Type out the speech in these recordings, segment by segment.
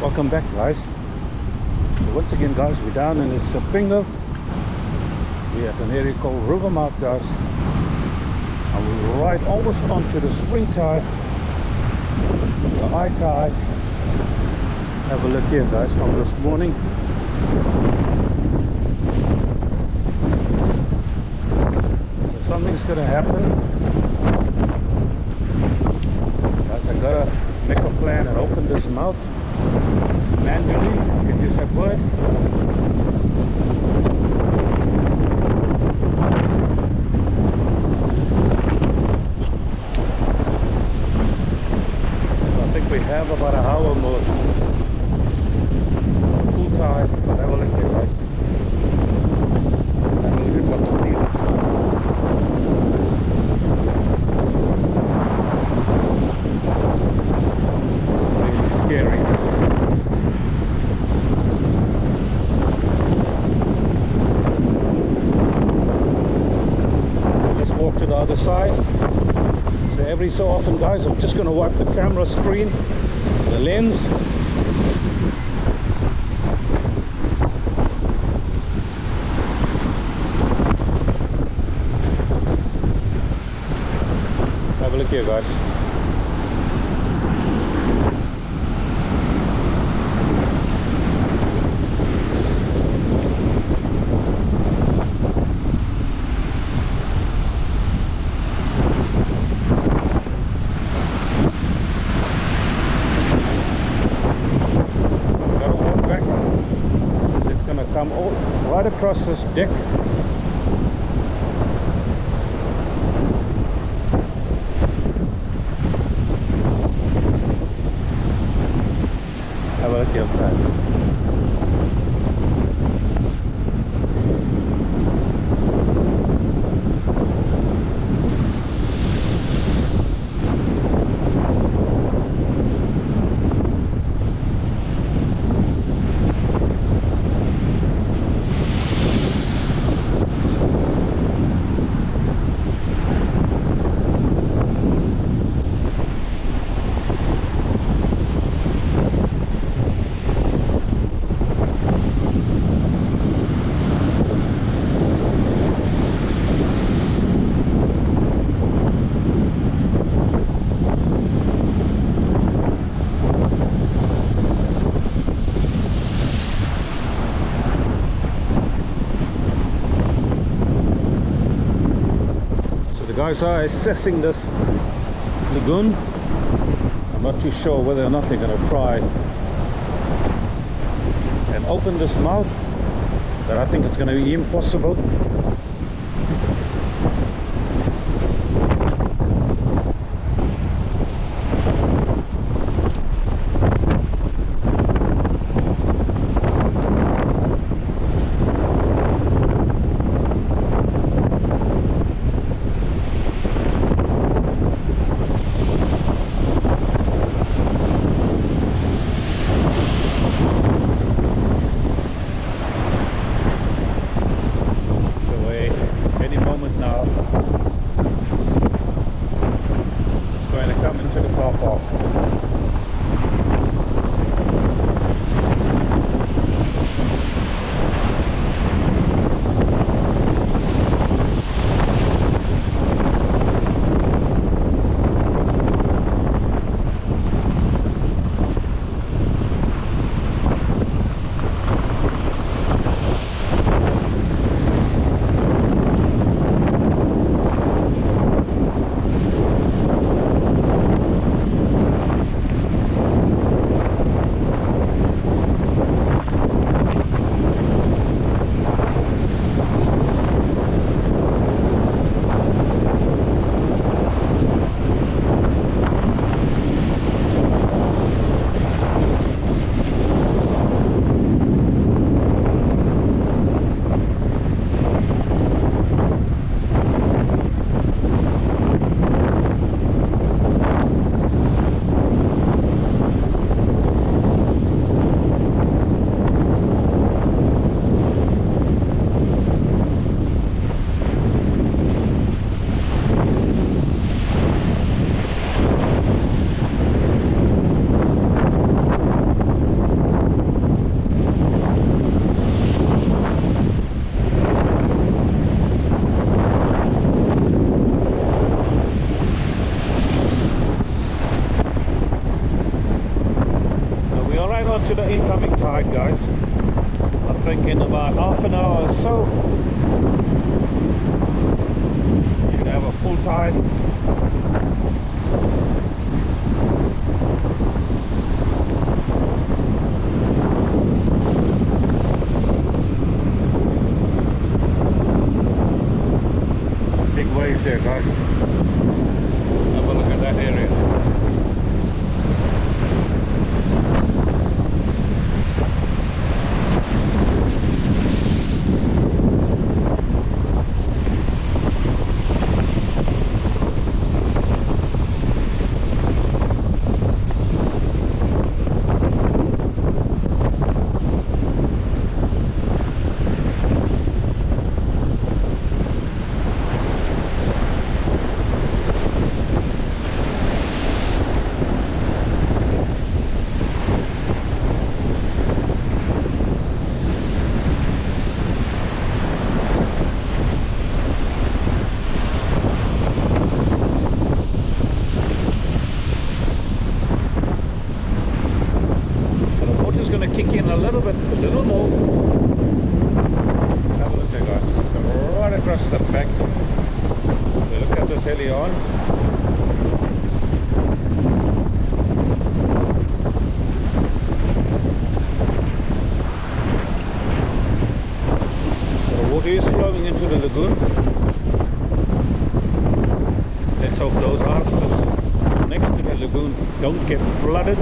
Welcome back, guys. So once again, guys, we're down in Isipingo. We're at an area called Rivermouth, guys, and we're right almost onto the spring tide, the high tide. Have a look here, guys, from this morning. So something's gonna happen, guys. I gotta make a plan and open this mouth manually, you can use that word. So I think we have about an hour more full tide, but have a look here, guys. Have a look at what the sea looks like. Really scary. To the other side. So every so often, guys, I'm just going to wipe the camera screen, the lens. Have a look here, guys. Come all right across this deck. Have a look here, guys. Guys are assessing this lagoon. I'm not too sure whether or not they're going to try and open this mouth, but I think it's going to be impossible. on to the incoming tide, guys. I think in about half an hour or so should have a full tide. Big waves there, guys. Have a look at that area. Kick in a little more. Have a look there, guys. Right across the back. So look at this heli on. So the water is flowing into the lagoon. Let's hope those houses next to the lagoon don't get flooded.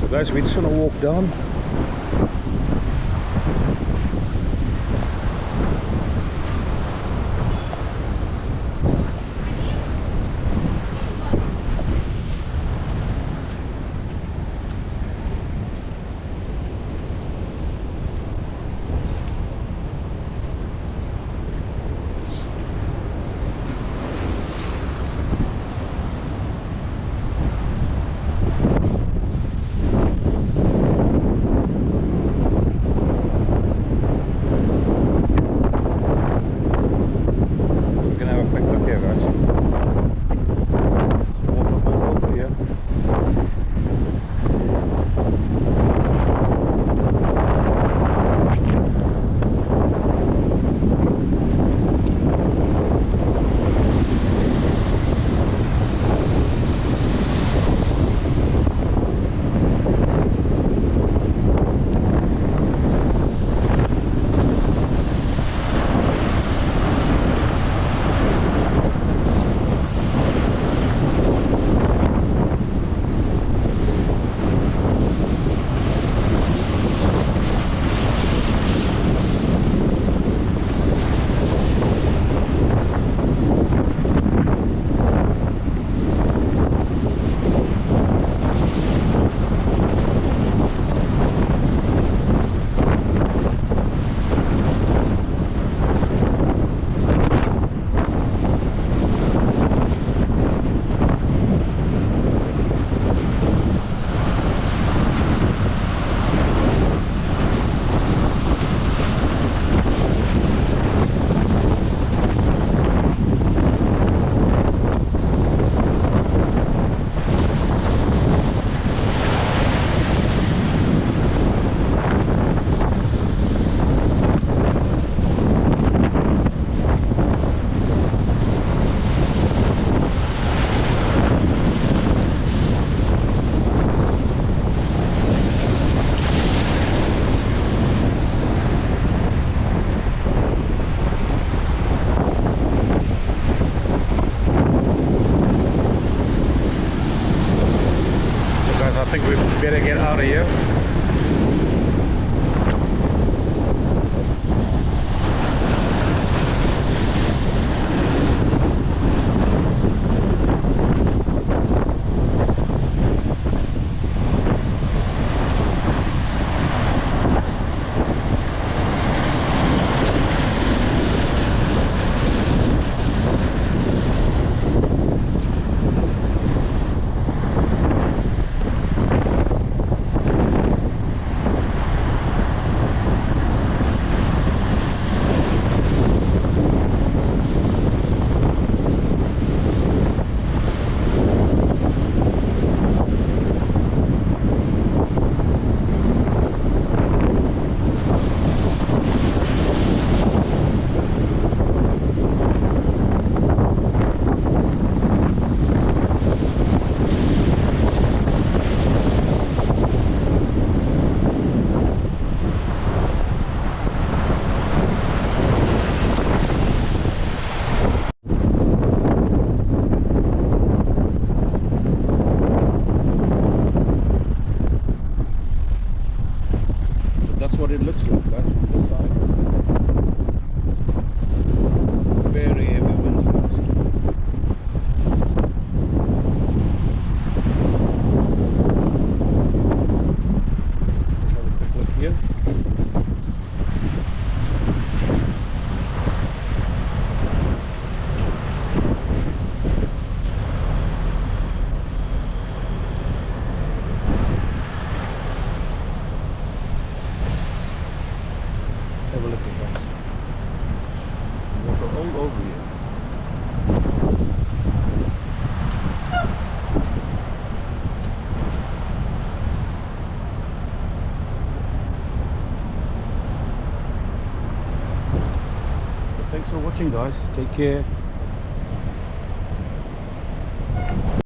Guys, we're just gonna walk down. think we better get out of here. That's what it looks like, guys, from this side. Very heavy winds, guys. Let's have a quick look here. Have a look at guys. Water all over here. So thanks for watching, guys. Take care.